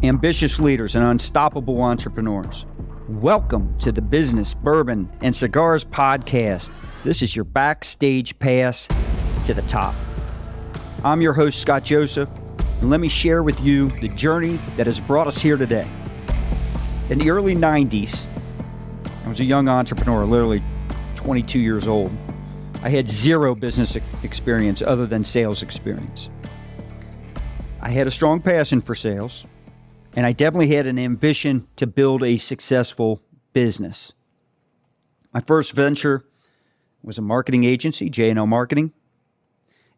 ambitious leaders, and unstoppable entrepreneurs. Welcome to the Business Bourbon and Cigars Podcast. This is your backstage pass to the top. I'm your host, Scott Joseph, and let me share with you the journey that has brought us here today. In the early 90s, I was a young entrepreneur, literally 22 years old. I had zero business experience other than sales experience. I had a strong passion for sales, and I definitely had an ambition to build a successful business. My first venture was a marketing agency, J&L Marketing.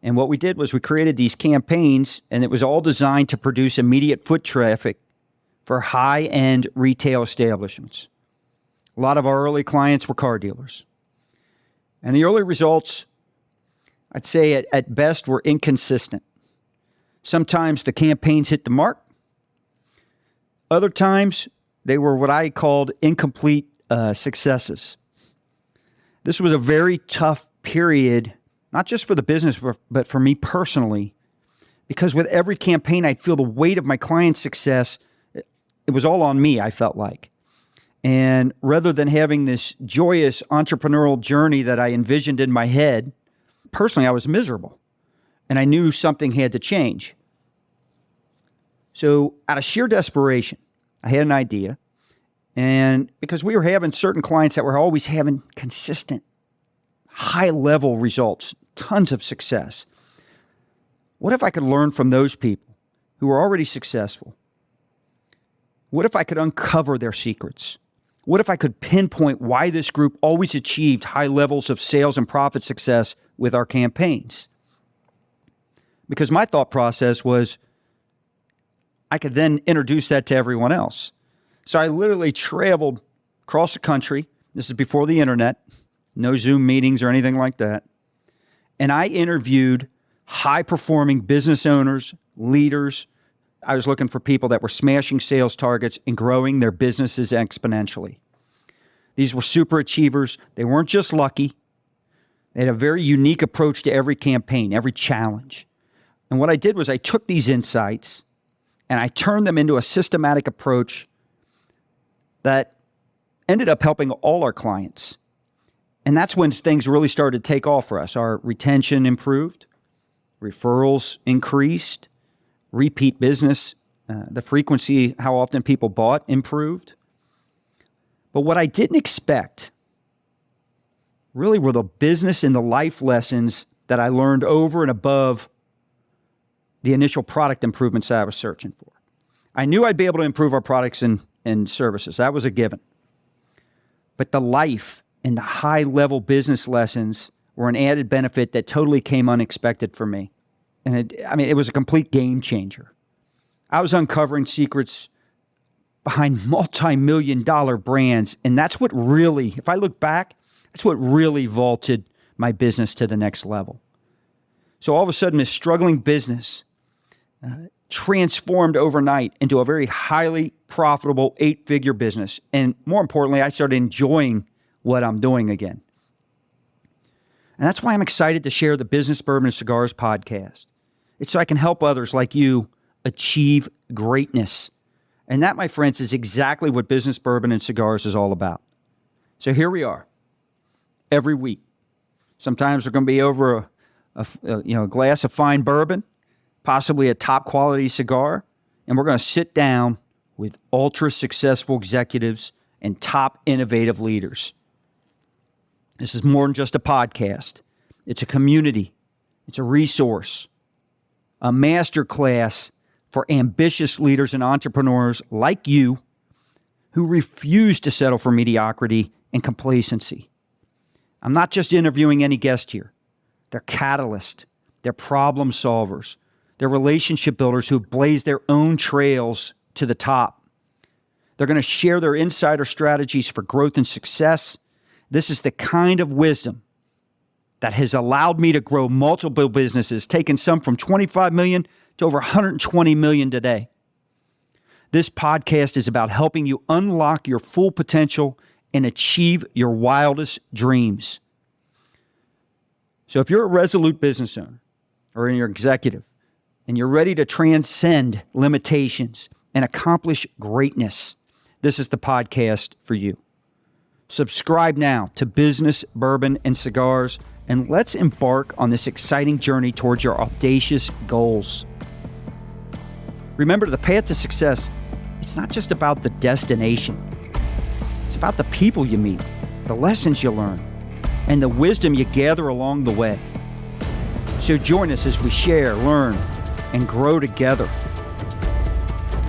And what we did was we created these campaigns, and it was all designed to produce immediate foot traffic for high-end retail establishments. A lot of our early clients were car dealers. And the early results, I'd say at best, were inconsistent. Sometimes the campaigns hit the mark. Other times, they were what I called incomplete successes. This was a very tough period, not just for the business, but for me personally, because with every campaign, I'd feel the weight of my client's success. It was all on me, I felt like. And rather than having this joyous entrepreneurial journey that I envisioned in my head, personally, I was miserable. And I knew something had to change. So out of sheer desperation, I had an idea. And because we were having certain clients that were always having consistent, high-level results, tons of success. What if I could learn from those people who were already successful? What if I could uncover their secrets? What if I could pinpoint why this group always achieved high levels of sales and profit success with our campaigns? Because my thought process was I could then introduce that to everyone else. So I literally traveled across the country. This is before the internet, no Zoom meetings or anything like that. And I interviewed high-performing business owners, leaders. I was looking for people that were smashing sales targets and growing their businesses exponentially. These were super achievers. They weren't just lucky. They had a very unique approach to every campaign, every challenge. And what I did was I took these insights and I turned them into a systematic approach that ended up helping all our clients. And that's when things really started to take off for us. Our retention improved, referrals increased, repeat business, the frequency, how often people bought, improved. But what I didn't expect really were the business and the life lessons that I learned over and above the initial product improvements that I was searching for. I knew I'd be able to improve our products and services. That was a given. But the life and the high-level business lessons were an added benefit that totally came unexpected for me. And it was a complete game changer. I was uncovering secrets behind multi-million-dollar brands, and that's what really, if I look back, that's what really vaulted my business to the next level. So all of a sudden, this struggling business transformed overnight into a very highly profitable 8-figure business. And more importantly, I started enjoying what I'm doing again. And that's why I'm excited to share the Business Bourbon and Cigars Podcast. It's so I can help others like you achieve greatness. And that, my friends, is exactly what Business Bourbon and Cigars is all about. So here we are, every week. Sometimes we're going to be over a glass of fine bourbon, possibly a top quality cigar, and we're going to sit down with ultra successful executives and top innovative leaders. This is more than just a podcast. It's a community. It's a resource, a masterclass for ambitious leaders and entrepreneurs like you who refuse to settle for mediocrity and complacency. I'm not just interviewing any guest here. They're catalysts. They're problem solvers. They're relationship builders who've blazed their own trails to the top. They're going to share their insider strategies for growth and success. This is the kind of wisdom that has allowed me to grow multiple businesses, taking some from 25 million to over 120 million today. This podcast is about helping you unlock your full potential and achieve your wildest dreams. So if you're a resolute business owner or you're an executive and you're ready to transcend limitations and accomplish greatness, this is the podcast for you. Subscribe now to Business Bourbon and Cigars, and let's embark on this exciting journey towards your audacious goals. Remember, the path to success, it's not just about the destination. It's about the people you meet, the lessons you learn, and the wisdom you gather along the way. So join us as we share, learn, and grow together.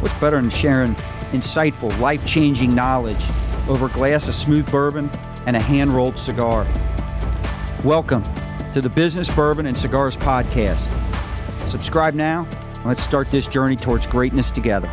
What's better than sharing insightful, life-changing knowledge over a glass of smooth bourbon and a hand-rolled cigar? Welcome to the Business Bourbon and Cigars Podcast. Subscribe now, and let's start this journey towards greatness together.